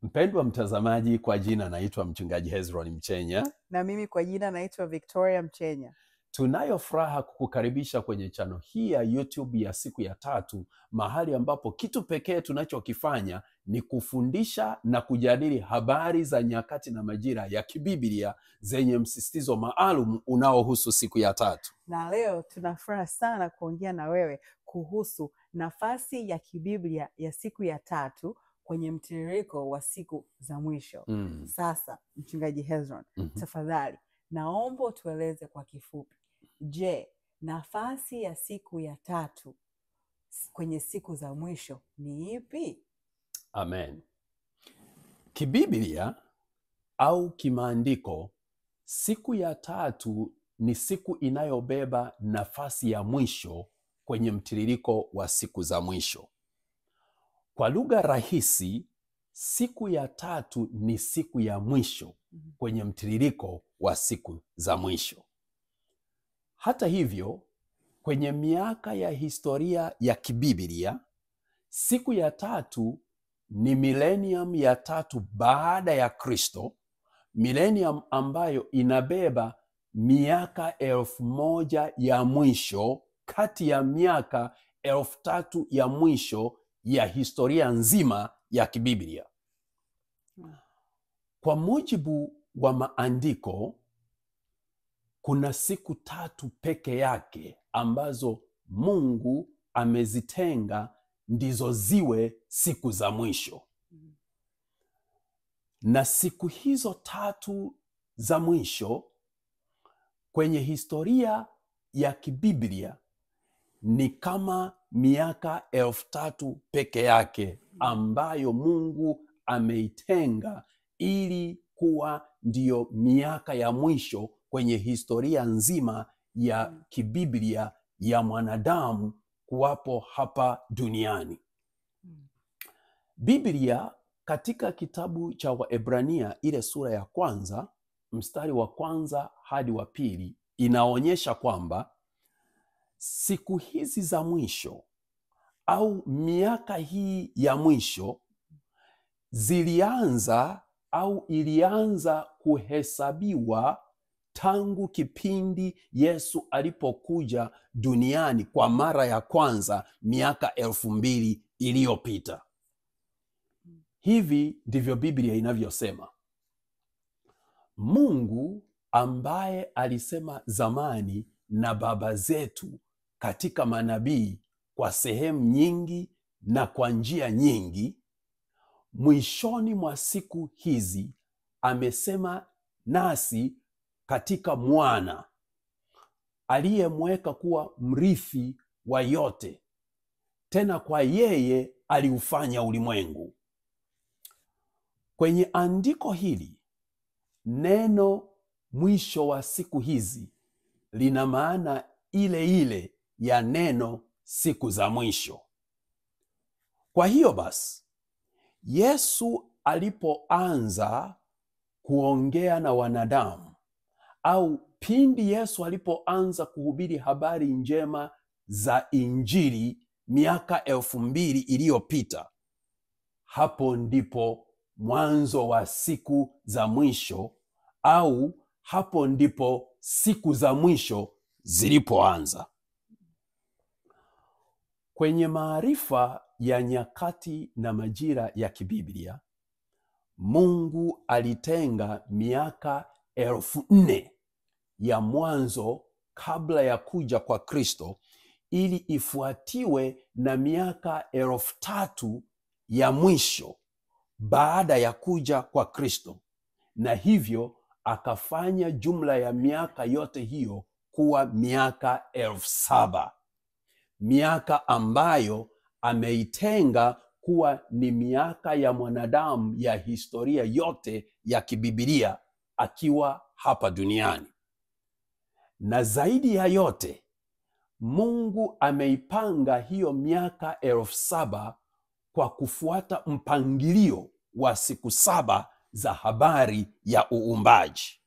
Mpendwa mtazamaji, kwa jina naitwa Mchungaji Hezron Mchenya. Na mimi kwa jina naitwa Victoria Mchenya. Tunayo furaha kukukaribisha kwenye channel hii ya YouTube ya Siku ya Tatu, mahali ambapo kitu pekee tunachokifanya ni kufundisha na kujadili habari za nyakati na majira ya kibiblia zenye msisitizo maalum unaohusu siku ya tatu. Na leo tunafuraha sana kuongea na wewe kuhusu nafasi ya kibiblia ya siku ya tatu kwenye mtiririko wa siku za mwisho. Sasa Mchungaji Hezron, tafadhali naomba tueleze kwa kifupi. Je, nafasi ya siku ya tatu kwenye siku za mwisho ni ipi? Amen. Kibiblia au kimaandiko, siku ya tatu ni siku inayobeba nafasi ya mwisho kwenye mtiririko wa siku za mwisho. Kwa lugha rahisi, siku ya tatu ni siku ya mwisho kwenye mtiririko wa siku za mwisho. Hata hivyo, kwenye miaka ya historia ya kibiblia, siku ya tatu ni millennium ya tatu baada ya Kristo, millennium ambayo inabeba miaka 1000 ya mwisho kati ya miaka 3000 ya mwisho ya historia nzima ya kibiblia. Kwa mujibu wa maandiko, kuna siku tatu peke yake ambazo Mungu amezitenga ndizo ziwe siku za mwisho. Na siku hizo tatu za mwisho kwenye historia ya kibiblia ni kama miaka 3000 peke yake ambayo Mungu ameitenga ili kuwa ndiyo miaka ya mwisho kwenye historia nzima ya kibiblia ya mwanadamu kuwapo hapa duniani. Biblia katika kitabu cha Waebrania ile sura ya 1 mstari wa 1 hadi wa 2 inaonyesha kwamba siku hizi za mwisho au miaka hii ya mwisho ilianza kuhesabiwa tangu kipindi Yesu alipokuja duniani kwa mara ya kwanza miaka 2000 iliyopita. Hivi ndivyo Biblia inavyosema. Mungu ambaye alisema zamani na baba zetu katika manabii kwa sehemu nyingi na kwa njia nyingi, mwishoni mwa siku hizi amesema nasi katika mwana aliyemweka kuwa mrithi wa yote, tena kwa yeye aliufanya ulimwengu. Kwenye andiko hili neno mwisho wa siku hizi lina maana ile ile ya neno siku za mwisho. Kwa hiyo basi, Yesu alipoanza kuongea na wanadamu au pindi Yesu alipoanza kuhubiri habari njema za Injili miaka 2000 iliyopita, hapo ndipo mwanzo wa siku za mwisho au hapo ndipo siku za mwisho zilipoanza. Kwenye maarifa ya nyakati na majira ya kibiblia, Mungu alitenga miaka 4000 ya mwanzo kabla ya kuja kwa Kristo ili ifuatiwe na miaka 3000 ya mwisho baada ya kuja kwa Kristo, na hivyo akafanya jumla ya miaka yote hiyo kuwa miaka 7000, miaka ambayo ameitenga kuwa ni miaka ya mwanadamu ya historia yote ya kibiblia akiwa hapa duniani. Na zaidi ya yote, Mungu ameipanga hiyo miaka 7000 kwa kufuata mpangilio wa siku 7 za habari ya uumbaji.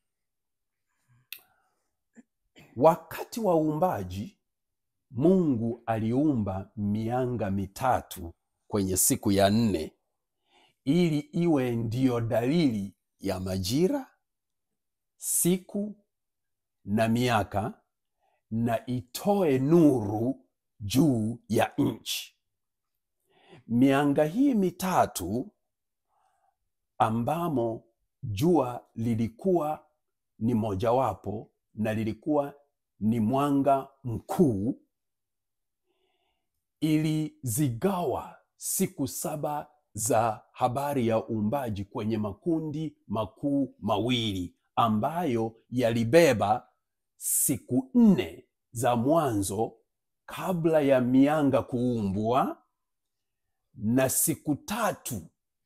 Wakati wa uumbaji, Mungu aliumba mianga mitatu kwenye siku ya 4 ili iwe ndiyo dalili ya majira, siku na miaka, na itoe nuru juu ya nchi. Mianga hii mitatu ambamo jua lilikuwa ni mojawapo na lilikuwa ni mwanga mkuu, ilizigawa siku 7 za habari ya uumbaji kwenye makundi makuu mawili ambayo yalibeba siku 4 za mwanzo kabla ya mianga kuumbwa na siku 3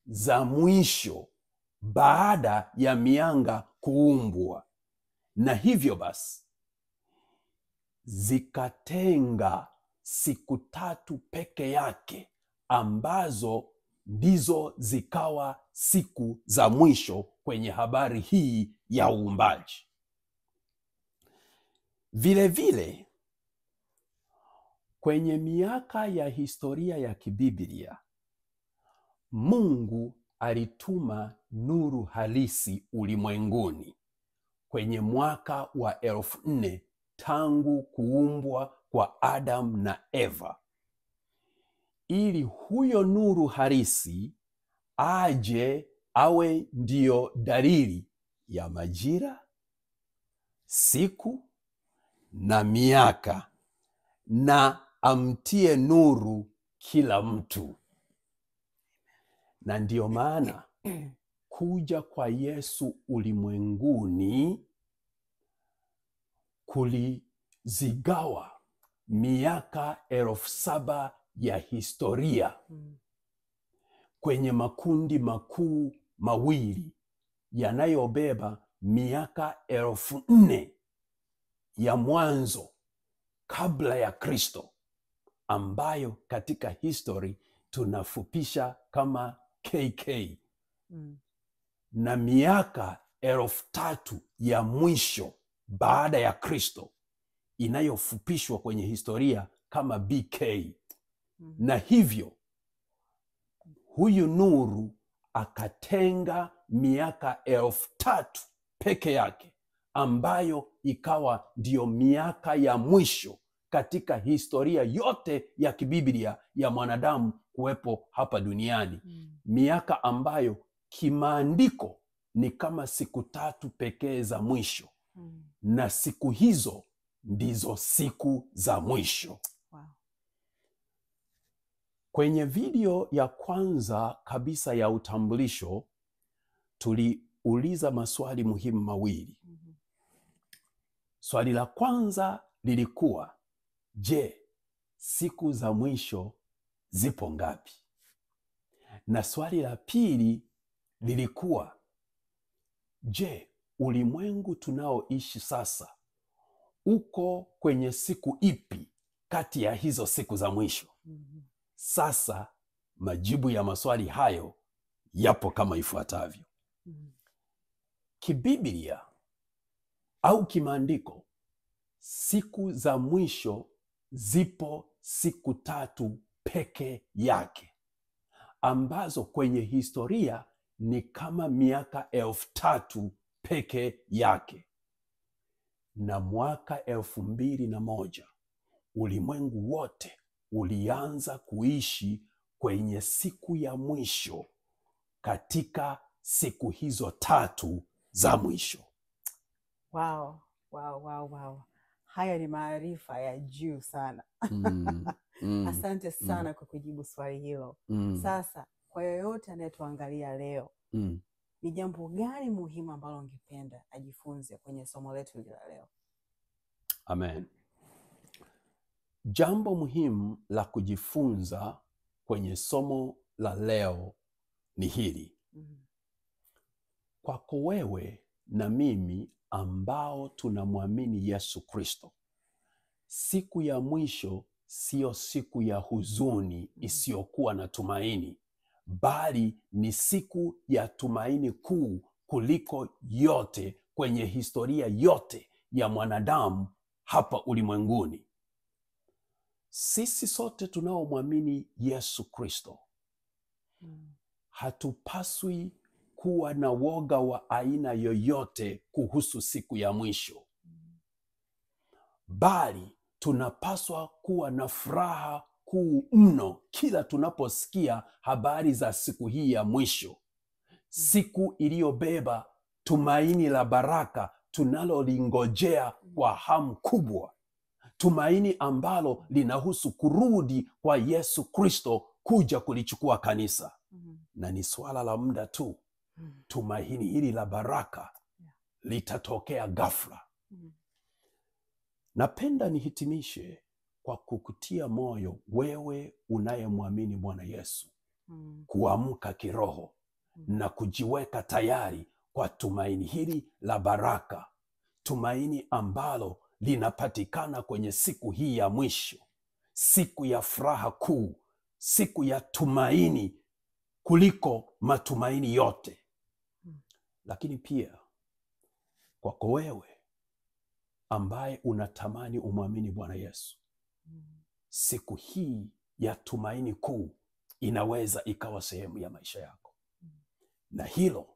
za mwisho baada ya mianga kuumbwa. Na hivyo basi zikatenga siku 3 peke yake ambazo ndizo zikawa siku za mwisho kwenye habari hii ya uumbaji. Vile vile kwenye miaka ya historia ya kibiblia, Mungu alituma nuru halisi ulimwenguni kwenye mwaka wa 1400 tangu kuumbwa kwa Adam na Eva, ili huyo nuru halisi aje awe ndiyo dalili ya majira, siku na miaka, na amtie nuru kila mtu. Na ndiyo maana kuja kwa Yesu ulimwenguni kulizigawa miaka 7,000 ya historia kwenye makundi makuu mawili yanayobeba miaka 4,000 ya mwanzo kabla ya Kristo, ambayo katika history tunafupisha kama KK, na miaka 3,000 ya mwisho baada ya Kristo inayofupishwa kwenye historia kama BK. Na hivyo huyu nuru akatenga miaka 3,000 peke yake ambayo ikawa ndiyo miaka ya mwisho katika historia yote ya kibiblia ya mwanadamu kuwepo hapa duniani. Miaka ambayo kimaandiko ni kama siku 3 pekee za mwisho. Na siku hizo ndizo siku za mwisho. Wow. Kwenye video ya kwanza kabisa ya utambulisho tuliuliza maswali muhimu mawili. Swali la kwanza lilikuwa, je, siku za mwisho zipo ngapi? Na swali la pili lilikuwa, je, ulimwengu tunaoishi sasa uko kwenye siku ipi kati ya hizo siku za mwisho? Sasa majibu ya maswali hayo yapo kama ifuatavyo. Kibiblia au kimaandiko, siku za mwisho zipo siku 3 peke yake, ambazo kwenye historia ni kama miaka 3,000 peke yake. Na mwaka 2001 ulimwengu wote ulianza kuishi kwenye siku ya mwisho katika siku hizo 3 za mwisho. Wow, wow, wow, wow. Haya ni maarifa ya juu sana. Asante sana kwa kujibu swali hilo. Sasa kwa yoyote anayetuangalia leo, ni jambo gani muhimu ambalo ungependa ajifunze kwenye somo letu hili la leo? Amen. Jambo muhimu la kujifunza kwenye somo la leo ni hili. Kwako wewe na mimi ambao tunamwamini Yesu Kristo, siku ya mwisho sio siku ya huzuni isiyokuwa na tumaini, bali ni siku ya tumaini kuu kuliko yote kwenye historia yote ya mwanadamu hapa ulimwenguni. Sisi sote tunaomwamini Yesu Kristo hatupaswi kuwa na woga wa aina yoyote kuhusu siku ya mwisho, bali tunapaswa kuwa na furaha kuu mno kila tunaposikia habari za siku hii ya mwisho, siku iliyobeba tumaini la baraka tunalolingojea kwa hamu kubwa, tumaini ambalo linahusu kurudi kwa Yesu Kristo kuja kulichukua kanisa. Na ni swala la muda tu. Tumaini hili la baraka litatokea ghafla. Napenda nihitimishe kwa kukutia moyo wewe unayemwamini Bwana Yesu kuamka kiroho na kujiweka tayari kwa tumaini hili la baraka, tumaini ambalo linapatikana kwenye siku hii ya mwisho, siku ya furaha kuu, siku ya tumaini kuliko matumaini yote. Lakini pia kwako wewe ambaye unatamani umwamini Bwana Yesu, siku hii ya tumaini kuu inaweza ikawa sehemu ya maisha yako. Na hilo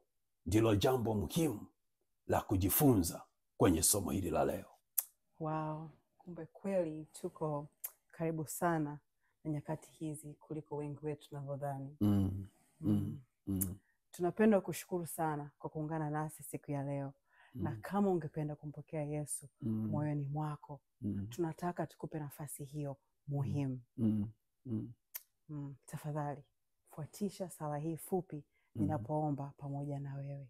ndilo jambo muhimu la kujifunza kwenye somo hili la leo. Wow, kumbe kweli tuko karibu sana na nyakati hizi kuliko wengi wetu tunavyodhani. Tunapenda kushukuru sana kwa kuungana nasi siku ya leo. Na kama ungependa kumpokea Yesu moyoni mwako, tunataka tukupe nafasi hiyo muhimu. Tafadhali fuatisha sala hii fupi ninapoomba pamoja na wewe.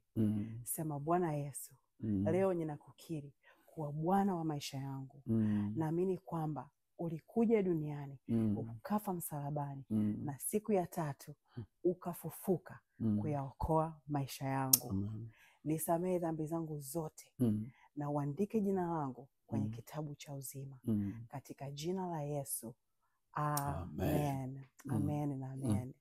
Sema: Bwana Yesu, leo ninakukiri kuwa Bwana wa maisha yangu. Naamini kwamba ulikuja duniani, ukafa msalabani, na siku ya tatu ukafufuka kuyaokoa maisha yangu. Nisamehe dhambi zangu zote na uandike jina langu kwenye kitabu cha uzima. Katika jina la Yesu. Amen. Amen na amen.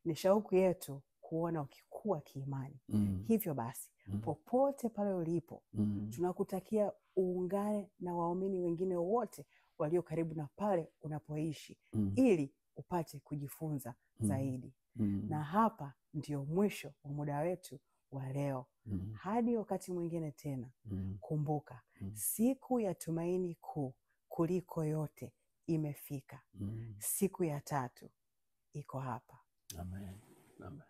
Ni shauku yetu kuona ukikua kiimani. Hivyo basi, popote pale ulipo, tunakutakia uungane na waumini wengine wote walio karibu na pale unapoishi, ili upate kujifunza zaidi. Na hapa ndio mwisho wa muda wetu wa leo. Hadi wakati mwingine tena, kumbuka, siku ya tumaini kuu kuliko yote imefika. Siku ya tatu iko hapa. Amen. Amen.